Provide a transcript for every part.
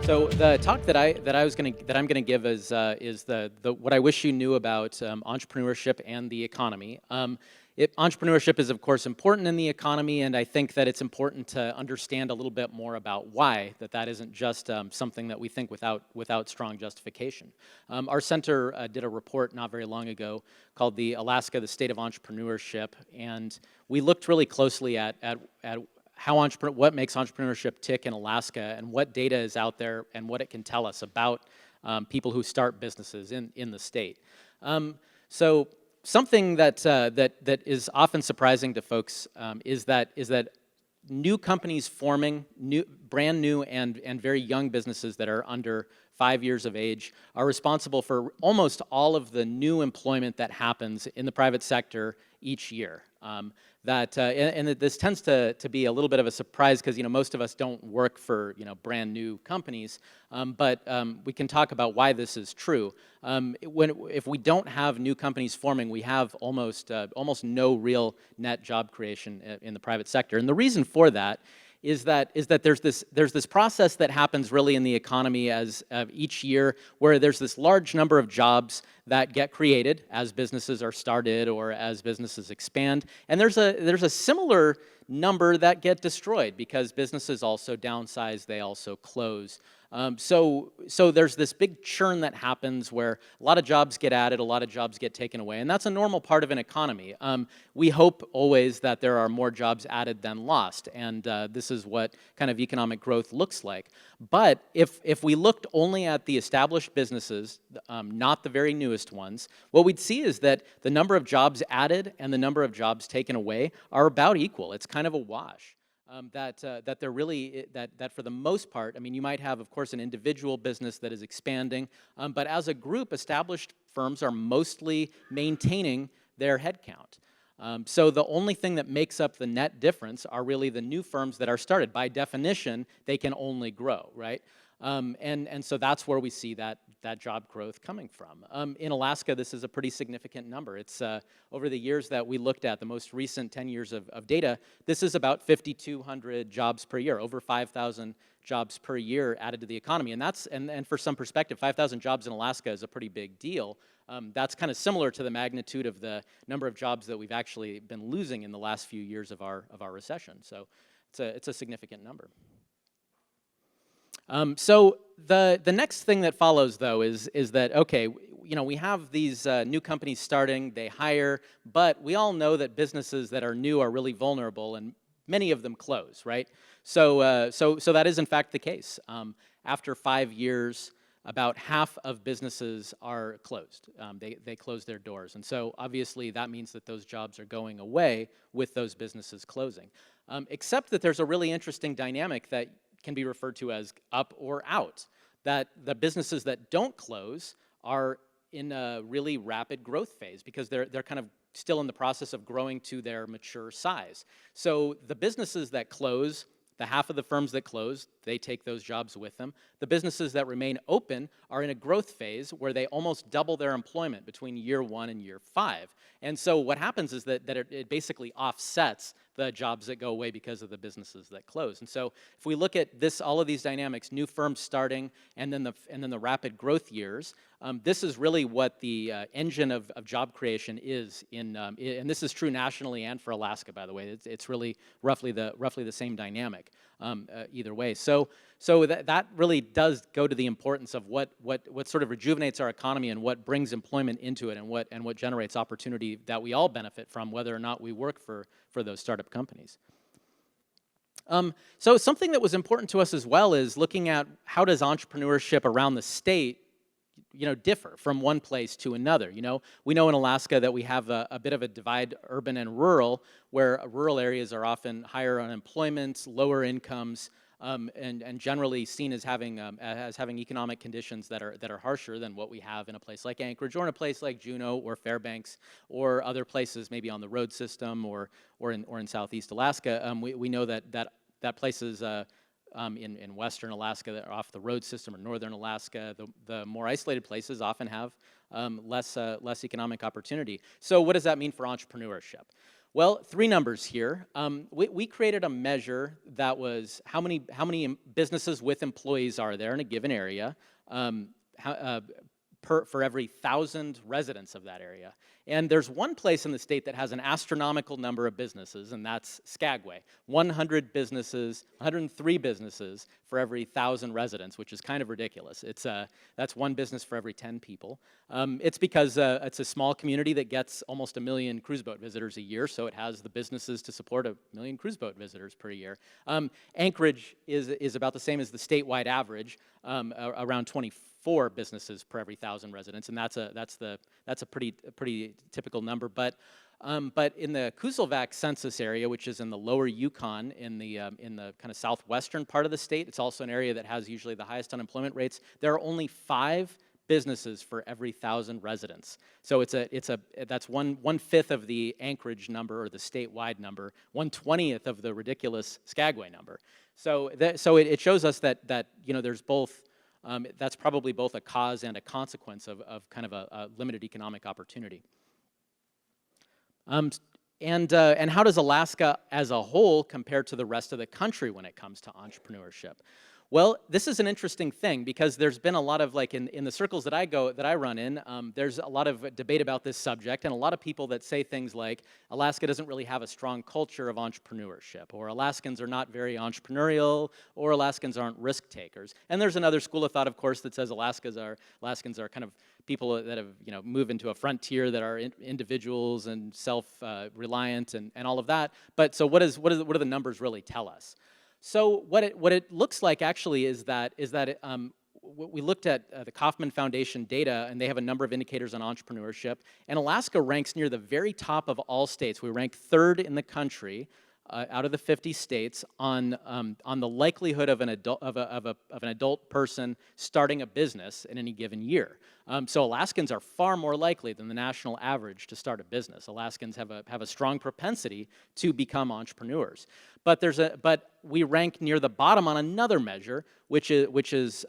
So the talk that I'm gonna give is the what I wish you knew about entrepreneurship and the economy. Entrepreneurship is of course important in the economy, and I think that it's important to understand a little bit more about why that isn't just something that we think without strong justification. Our center did a report not very long ago called the Alaska: The State of Entrepreneurship, and we looked really closely at what makes entrepreneurship tick in Alaska and what data is out there and what it can tell us about people who start businesses in the state. So something that is often surprising to folks is that new companies forming, brand new and very young businesses that are under 5 years of age are responsible for almost all of the new employment that happens in the private sector each year. This tends to be a little bit of a surprise because most of us don't work for brand new companies, but we can talk about why this is true. If we don't have new companies forming, we have almost no real net job creation in the private sector, and the reason for that is that there's this process that happens really in the economy as each year, where there's this large number of jobs that get created as businesses are started or as businesses expand, and there's a similar number that get destroyed because businesses also downsize, they also close. So there's this big churn that happens where a lot of jobs get added, a lot of jobs get taken away, and that's a normal part of an economy. We hope always that there are more jobs added than lost, and this is what kind of economic growth looks like. But if we looked only at the established businesses, not the very newest ones, what we'd see is that the number of jobs added and the number of jobs taken away are about equal. It's kind of a wash. That they're really, that for the most part, I mean, you might have, of course, an individual business that is expanding, but as a group, established firms are mostly maintaining their headcount. So the only thing that makes up the net difference are really the new firms that are started. By definition, they can only grow, right? And so that's where we see that job growth coming from. In Alaska, this is a pretty significant number. It's over the years that we looked at, the most recent 10 years of data, this is about 5,200 jobs per year, over 5,000 jobs per year added to the economy. And for some perspective, 5,000 jobs in Alaska is a pretty big deal. That's kind of similar to the magnitude of the number of jobs that we've actually been losing in the last few years of our recession. So it's a significant number. So the next thing that follows, though, is that, okay, we have these new companies starting, they hire, but we all know that businesses that are new are really vulnerable, and many of them close, right? So that is in fact the case. After 5 years, about half of businesses are closed. They close their doors, and so obviously that means that those jobs are going away with those businesses closing. Except that there's a really interesting dynamic that can be referred to as up or out, that the businesses that don't close are in a really rapid growth phase because they're kind of still in the process of growing to their mature size. So the businesses that close, the half of the firms that close, they take those jobs with them. The businesses that remain open are in a growth phase where they almost double their employment between year 1 and year 5. And so what happens is that it basically offsets the jobs that go away because of the businesses that close. And so if we look at all of these dynamics, new firms starting and then the rapid growth years, this is really what the engine of job creation is and this is true nationally and for Alaska, by the way. It's really roughly the same dynamic either way. So that really does go to the importance of what sort of rejuvenates our economy and what brings employment into it and what generates opportunity that we all benefit from, whether or not we work for those startup companies. So something that was important to us as well is looking at how does entrepreneurship around the state differ from one place to another. We know in Alaska that we have a bit of a divide, urban and rural, where rural areas are often higher unemployment, lower incomes, and generally seen as having economic conditions that are harsher than what we have in a place like Anchorage or in a place like Juneau or Fairbanks or other places maybe on the road system or in Southeast Alaska. We know that places in western Alaska that are off the road system or northern Alaska, the more isolated places often have less economic opportunity. So what does that mean for entrepreneurship? Well, three numbers here. We created a measure that was how many businesses with employees are there in a given area, how, for every 1,000 residents of that area. And there's one place in the state that has an astronomical number of businesses, and that's Skagway. 100 businesses, 103 businesses for every 1,000 residents, which is kind of ridiculous. That's one business for every 10 people. It's because it's a small community that gets almost 1 million cruise boat visitors a year, so it has the businesses to support 1 million cruise boat visitors per year. Anchorage is about the same as the statewide average, around 24 businesses per every 1,000 residents, and that's a pretty typical number. But in the Kuzelvac census area, which is in the lower Yukon, in the kind of southwestern part of the state, it's also an area that has usually the highest unemployment rates. There are only 5 businesses for every 1,000 residents. So that's 1/5 of the Anchorage number, or the statewide number, 1/20th of the ridiculous Skagway number. So it shows us that there's both. That's probably both a cause and a consequence of kind of a limited economic opportunity. And how does Alaska as a whole compare to the rest of the country when it comes to entrepreneurship? Well, this is an interesting thing because there's been a lot of, like, in the circles that I run in, there's a lot of debate about this subject, and a lot of people that say things like Alaska doesn't really have a strong culture of entrepreneurship, or Alaskans are not very entrepreneurial, or Alaskans aren't risk takers. And there's another school of thought, of course, that says Alaskans are kind of people that have moved into a frontier, that are individuals and self-reliant and all of that. But so what do the numbers really tell us? So what it looks like actually is that we looked at the Kauffman Foundation data, and they have a number of indicators on entrepreneurship, and Alaska ranks near the very top of all states. We rank 3rd in the country out of the 50 states on the likelihood of an adult person starting a business in any given year. So Alaskans are far more likely than the national average to start a business. Alaskans have a strong propensity to become entrepreneurs. But we rank near the bottom on another measure, which is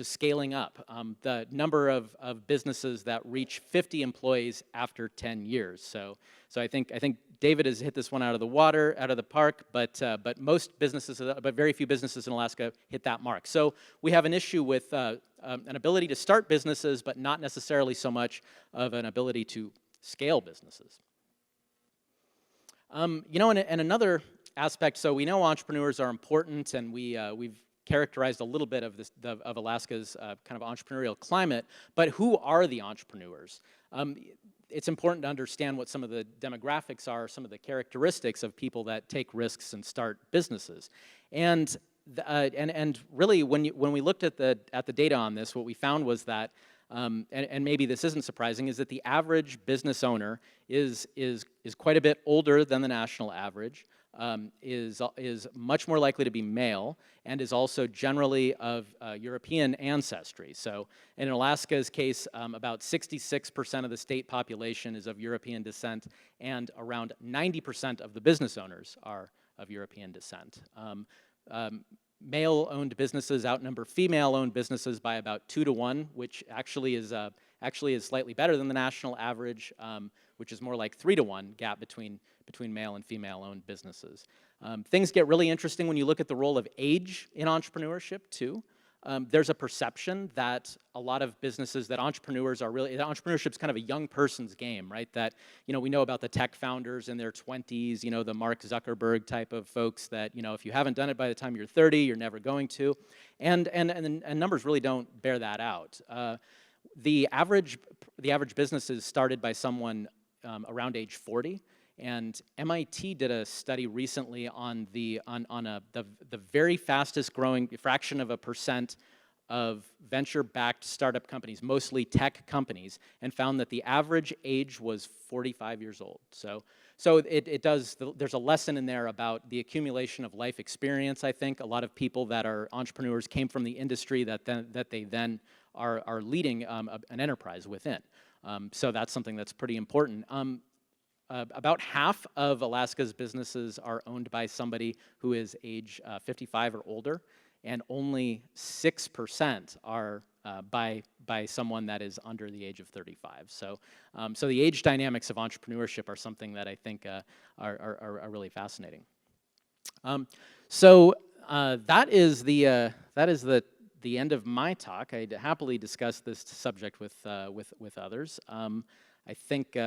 scaling up. The number of businesses that reach 50 employees after 10 years. So I think David has hit this one out of the park. But very few businesses in Alaska hit that mark. So we have an issue with an ability to start businesses, but not necessarily so much of an ability to scale businesses. And another aspect, so we know entrepreneurs are important, and we've characterized a little bit of Alaska's kind of entrepreneurial climate, but who are the entrepreneurs? It's important to understand what some of the demographics are, some of the characteristics of people that take risks and start businesses. And really, when we looked at the data on this, what we found was that, and maybe this isn't surprising, is that the average business owner is quite a bit older than the national average, is much more likely to be male, and is also generally of European ancestry. So in Alaska's case, about 66% of the state population is of European descent, and around 90% of the business owners are of European descent. Male-owned businesses outnumber female-owned businesses by about 2 to 1, which actually is slightly better than the national average, which is more like 3 to 1 gap between male and female-owned businesses. Things get really interesting when you look at the role of age in entrepreneurship too. There's a perception that a lot of businesses, that entrepreneurship's kind of a young person's game, right? That, we know about the tech founders in their 20s, the Mark Zuckerberg type of folks that, if you haven't done it by the time you're 30, you're never going to. And numbers really don't bear that out. The average business is started by someone around age 40. And MIT did a study recently on the very fastest growing fraction of a percent of venture-backed startup companies, mostly tech companies, and found that the average age was 45 years old. So there's a lesson in there about the accumulation of life experience. I think a lot of people that are entrepreneurs came from the industry that they then are leading an enterprise within. So that's something that's pretty important. About half of Alaska's businesses are owned by somebody who is age 55 or older, and only 6% are by someone that is under the age of 35. So, so the age dynamics of entrepreneurship are something that I think are really fascinating. So that is the end of my talk. I'd happily discuss this subject with others. I think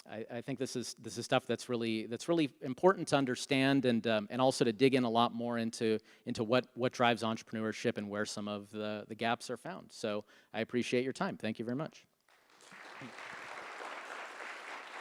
I think this is stuff that's really important to understand, and also to dig in a lot more into what drives entrepreneurship and where some of the gaps are found. So I appreciate your time. Thank you very much.